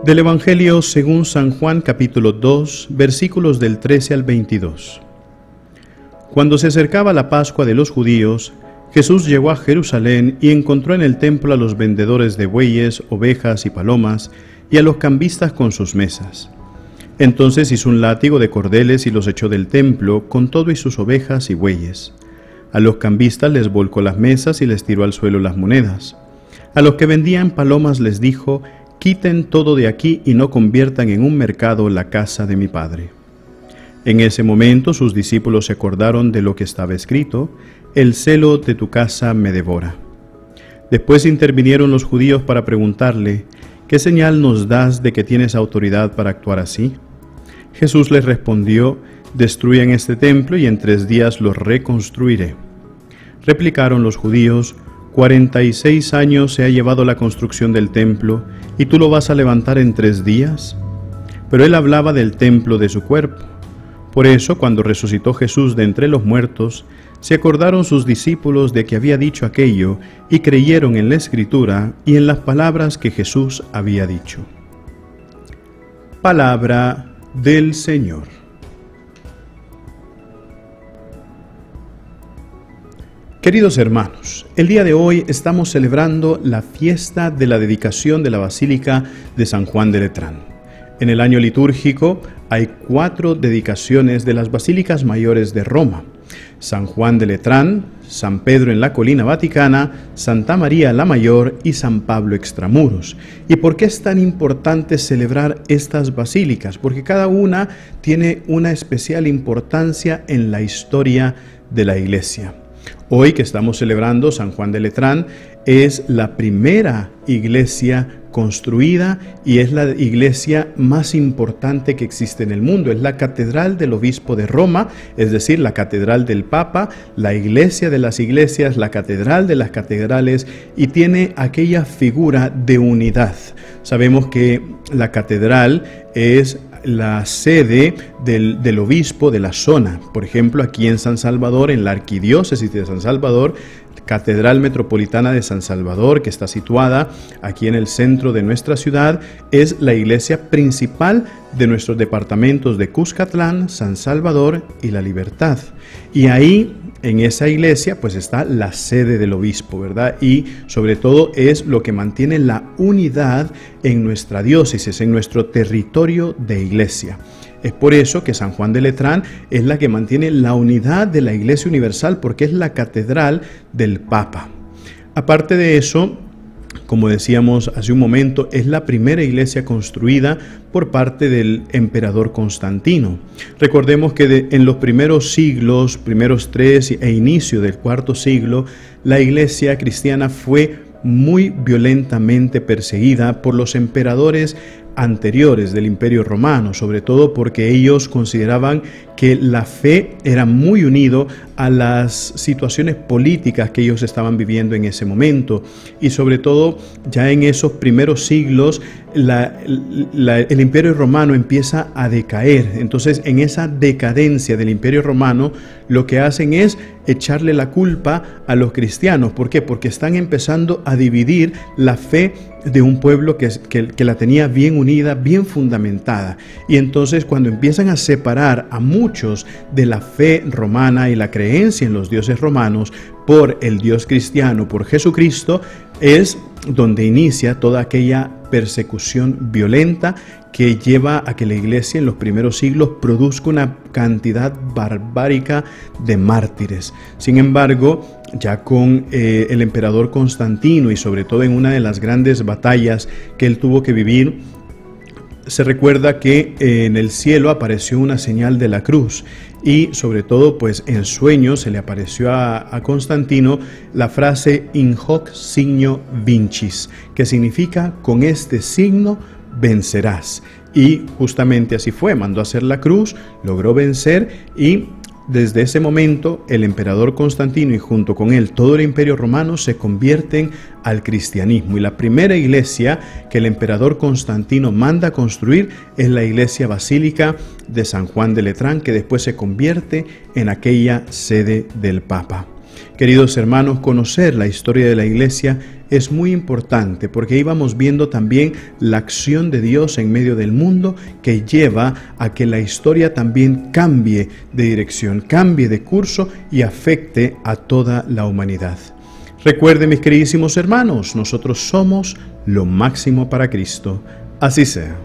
Del Evangelio según San Juan, capítulo 2, versículos del 13 al 22. Cuando se acercaba la Pascua de los judíos, Jesús llegó a Jerusalén y encontró en el templo a los vendedores de bueyes, ovejas y palomas, y a los cambistas con sus mesas. Entonces hizo un látigo de cordeles y los echó del templo, con todo y sus ovejas y bueyes. A los cambistas les volcó las mesas y les tiró al suelo las monedas. A los que vendían palomas les dijo: «Quiten todo de aquí y no conviertan en un mercado la casa de mi Padre». En ese momento sus discípulos se acordaron de lo que estaba escrito: «El celo de tu casa me devora». Después intervinieron los judíos para preguntarle: «¿Qué señal nos das de que tienes autoridad para actuar así?». Jesús les respondió: «Destruyan este templo y en 3 días lo reconstruiré». Replicaron los judíos: 46 años se ha llevado la construcción del templo, ¿y tú lo vas a levantar en 3 días? Pero él hablaba del templo de su cuerpo. Por eso, cuando resucitó Jesús de entre los muertos, se acordaron sus discípulos de que había dicho aquello y creyeron en la Escritura y en las palabras que Jesús había dicho. Palabra del Señor. Queridos hermanos, el día de hoy estamos celebrando la fiesta de la dedicación de la Basílica de San Juan de Letrán. En el año litúrgico hay 4 dedicaciones de las basílicas mayores de Roma: San Juan de Letrán, San Pedro en la Colina Vaticana, Santa María la Mayor y San Pablo Extramuros. ¿Y por qué es tan importante celebrar estas basílicas? Porque cada una tiene una especial importancia en la historia de la Iglesia. Hoy que estamos celebrando San Juan de Letrán, es la primera iglesia construida y es la iglesia más importante que existe en el mundo. Es la catedral del obispo de Roma, es decir, la catedral del Papa, la iglesia de las iglesias, la catedral de las catedrales, y tiene aquella figura de unidad. Sabemos que la catedral es la sede del obispo de la zona. Por ejemplo, aquí en San Salvador, en la arquidiócesis de San Salvador, Catedral Metropolitana de San Salvador, que está situada aquí en el centro de nuestra ciudad, es la iglesia principal de nuestros departamentos de Cuscatlán, San Salvador y La Libertad. Y ahí, en esa iglesia, pues está la sede del obispo, ¿verdad? Y sobre todo es lo que mantiene la unidad en nuestra diócesis, en nuestro territorio de iglesia. Es por eso que San Juan de Letrán es la que mantiene la unidad de la Iglesia Universal, porque es la catedral del Papa. Aparte de eso, como decíamos hace un momento, es la primera iglesia construida por parte del emperador Constantino. Recordemos que en los primeros siglos, primeros 3 e inicio del IV siglo, la iglesia cristiana fue muy violentamente perseguida por los emperadores anteriores del Imperio Romano, sobre todo porque ellos consideraban que la fe era muy unido a las situaciones políticas que ellos estaban viviendo en ese momento, y sobre todo ya en esos primeros siglos el Imperio Romano empieza a decaer. Entonces, en esa decadencia del Imperio Romano, lo que hacen es echarle la culpa a los cristianos. ¿Por qué? Porque están empezando a dividir la fe de un pueblo que la tenía bien unida, bien fundamentada. Y entonces, cuando empiezan a separar a muchos de la fe romana y la creencia en los dioses romanos por el Dios cristiano, por Jesucristo, es donde inicia toda aquella persecución violenta que lleva a que la iglesia en los primeros siglos produzca una cantidad barbárica de mártires. Sin embargo, ya con el emperador Constantino, y sobre todo en una de las grandes batallas que él tuvo que vivir, se recuerda que en el cielo apareció una señal de la cruz, y sobre todo pues en sueños se le apareció a Constantino la frase in hoc signo vincis, que significa con este signo vencerás. Y justamente así fue, mandó a hacer la cruz, logró vencer, y desde ese momento el emperador Constantino y junto con él todo el Imperio Romano se convierten al cristianismo, y la primera iglesia que el emperador Constantino manda a construir es la iglesia basílica de San Juan de Letrán, que después se convierte en aquella sede del Papa. Queridos hermanos, conocer la historia de la Iglesia es muy importante porque ahí vamos viendo también la acción de Dios en medio del mundo que lleva a que la historia también cambie de dirección, cambie de curso y afecte a toda la humanidad. Recuerden, mis queridísimos hermanos, nosotros somos lo máximo para Cristo. Así sea.